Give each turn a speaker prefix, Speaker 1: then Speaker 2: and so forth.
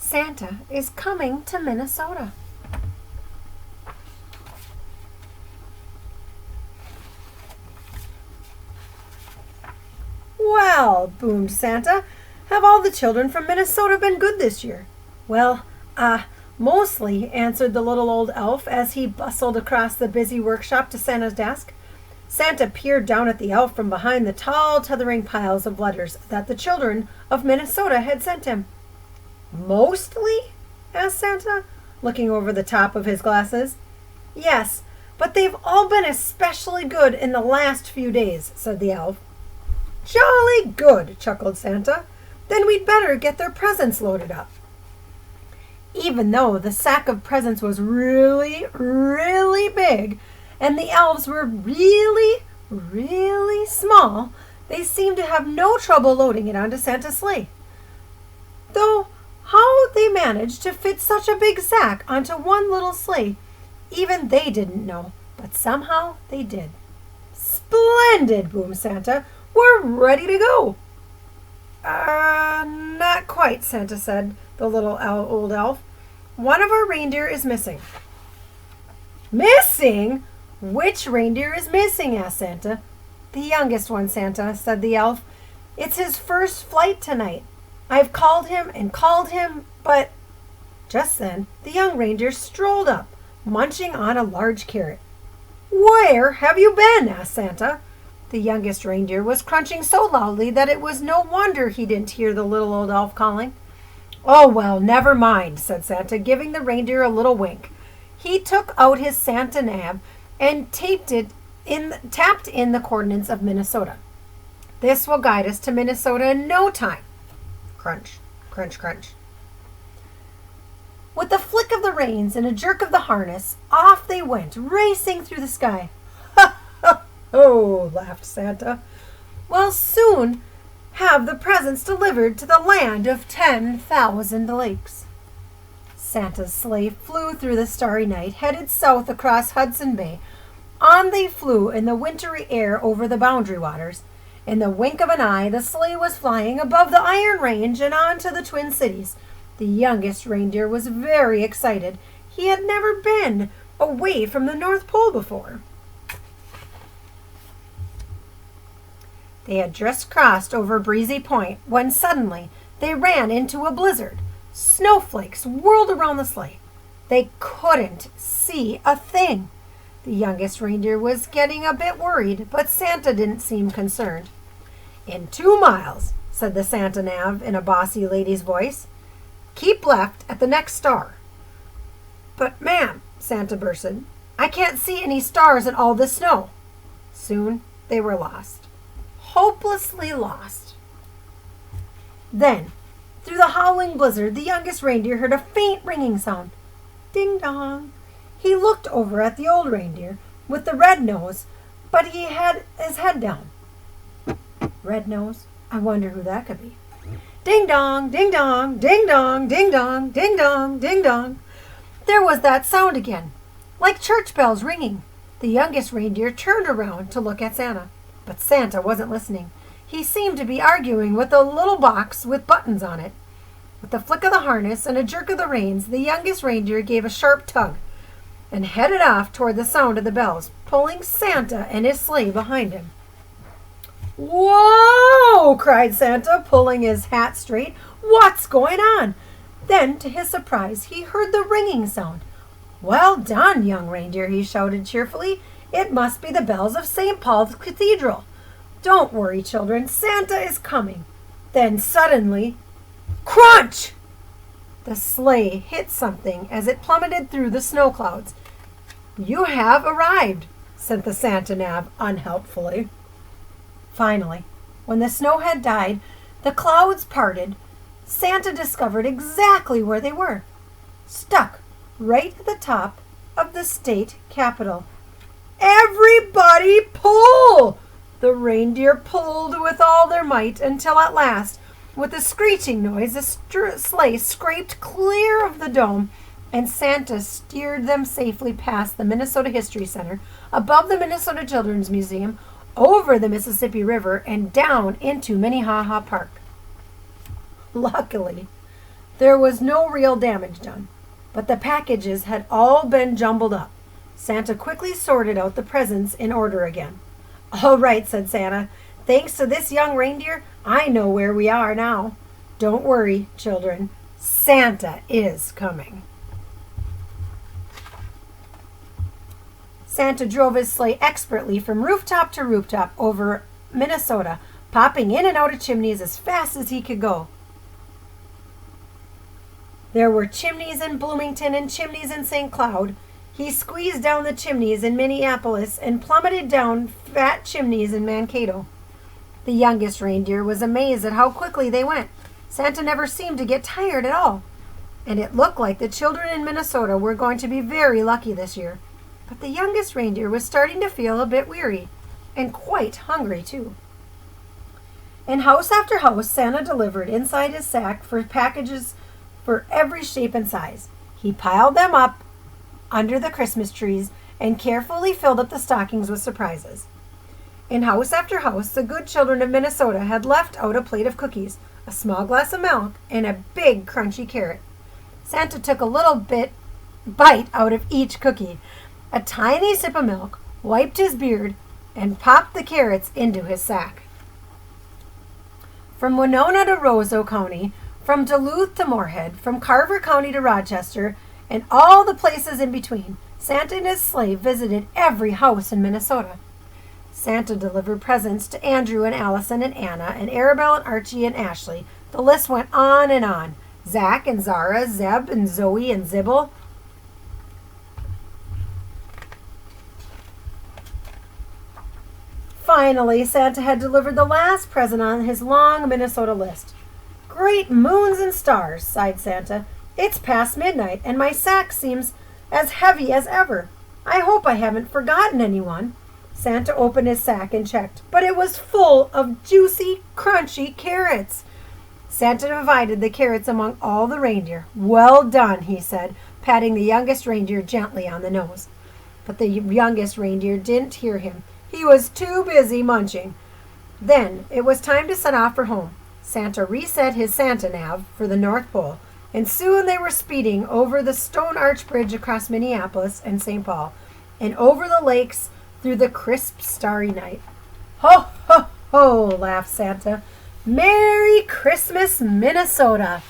Speaker 1: Santa is coming to Minnesota.
Speaker 2: Well, boomed Santa, have all the children from Minnesota been good this year? Well, mostly, answered the little old elf as he bustled across the busy workshop to Santa's desk. Santa peered down at the elf from behind the tall, tethering piles of letters that the children of Minnesota had sent him. Mostly? Asked Santa, looking over the top of his glasses. Yes, but they've all been especially good in the last few days, said the elf. Jolly good, chuckled Santa. Then we'd better get their presents loaded up. Even though the sack of presents was really, really big, and the elves were really, really small, they seemed to have no trouble loading it onto Santa's sleigh. Though how they managed to fit such a big sack onto one little sleigh, even they didn't know, but somehow they did. Splendid, boomed Santa. We're ready to go. Not quite, Santa said, the little old elf. One of our reindeer is missing. Missing? Which reindeer is missing? Asked Santa. The youngest one, Santa, said the elf. It's his first flight tonight. I've called him, but... Just then, the young reindeer strolled up, munching on a large carrot. Where have you been? Asked Santa. The youngest reindeer was crunching so loudly that it was no wonder he didn't hear the little old elf calling. Oh, well, never mind, said Santa, giving the reindeer a little wink. He took out his Santa nav and tapped in the coordinates of Minnesota. This will guide us to Minnesota in no time. Crunch, crunch, crunch. With a flick of the reins and a jerk of the harness, off they went, racing through the sky. Ha, ha, ho, laughed Santa. We'll soon have the presents delivered to the land of 10,000 lakes. Santa's sleigh flew through the starry night, headed south across Hudson Bay. On they flew in the wintry air over the boundary waters. In the wink of an eye, the sleigh was flying above the Iron Range and on to the Twin Cities. The youngest reindeer was very excited. He had never been away from the North Pole before. They had just crossed over Breezy Point when suddenly they ran into a blizzard. Snowflakes whirled around the sleigh. They couldn't see a thing. The youngest reindeer was getting a bit worried, but Santa didn't seem concerned. In 2 miles, said the Santa nav in a bossy lady's voice. Keep left at the next star. But, ma'am, Santa bursted, I can't see any stars in all this snow. Soon they were lost. Hopelessly lost. Then, through the howling blizzard, the youngest reindeer heard a faint ringing sound. Ding dong. He looked over at the old reindeer with the red nose, but he had his head down. Red nose? I wonder who that could be. Ding dong, ding dong, ding dong, ding dong, ding dong, ding dong. There was that sound again, like church bells ringing. The youngest reindeer turned around to look at Santa, but Santa wasn't listening. He seemed to be arguing with a little box with buttons on it. With a flick of the harness and a jerk of the reins, the youngest reindeer gave a sharp tug and headed off toward the sound of the bells, pulling Santa and his sleigh behind him. Whoa! Cried Santa, pulling his hat straight. What's going on? Then, to his surprise, he heard the ringing sound. Well done, young reindeer, he shouted cheerfully. It must be the bells of St. Paul's Cathedral. Don't worry, children. Santa is coming. Then suddenly, crunch! The sleigh hit something as it plummeted through the snow clouds. You have arrived, said the Santa nav unhelpfully. Finally, when the snow had died, the clouds parted. Santa discovered exactly where they were, stuck right at the top of the state capitol. Everybody pull! The reindeer pulled with all their might until at last, with a screeching noise, the sleigh scraped clear of the dome, and Santa steered them safely past the Minnesota History Center, above the Minnesota Children's Museum, over the Mississippi River, and down into Minnehaha Park. Luckily, There was no real damage done, but the packages had all been jumbled up. Santa quickly sorted out the presents in order again. "All right," said Santa. "Thanks to this young reindeer, I know where we are now. Don't worry, children. Santa is coming." Santa drove his sleigh expertly from rooftop to rooftop over Minnesota, popping in and out of chimneys as fast as he could go. There were chimneys in Bloomington and chimneys in St. Cloud. He squeezed down the chimneys in Minneapolis and plummeted down fat chimneys in Mankato. The youngest reindeer was amazed at how quickly they went. Santa never seemed to get tired at all, and it looked like the children in Minnesota were going to be very lucky this year. But the youngest reindeer was starting to feel a bit weary, and quite hungry too. In house after house, Santa delivered inside his sack for packages for every shape and size. He piled them up under the Christmas trees and carefully filled up the stockings with surprises. In house after house, the good children of Minnesota had left out a plate of cookies, a small glass of milk, and a big crunchy carrot. Santa took a little bite out of each cookie, a tiny sip of milk, wiped his beard, and popped the carrots into his sack. From Winona to Roseau County, from Duluth to Moorhead, from Carver County to Rochester, and all the places in between, Santa and his sleigh visited every house in Minnesota. Santa delivered presents to Andrew and Allison and Anna and Arabelle and Archie and Ashley. The list went on and on. Zach and Zara, Zeb and Zoe and Zibble. Finally, Santa had delivered the last present on his long Minnesota list. "Great moons and stars," sighed Santa. "It's past midnight, and my sack seems as heavy as ever. I hope I haven't forgotten anyone." Santa opened his sack and checked, but it was full of juicy, crunchy carrots. Santa divided the carrots among all the reindeer. "Well done," he said, patting the youngest reindeer gently on the nose. But the youngest reindeer didn't hear him. He was too busy munching. Then it was time to set off for home. Santa reset his Santa nav for the North Pole, and soon they were speeding over the Stone Arch Bridge across Minneapolis and St. Paul, and over the lakes through the crisp, starry night. "Ho, ho, ho," laughed Santa. "Merry Christmas, Minnesota!"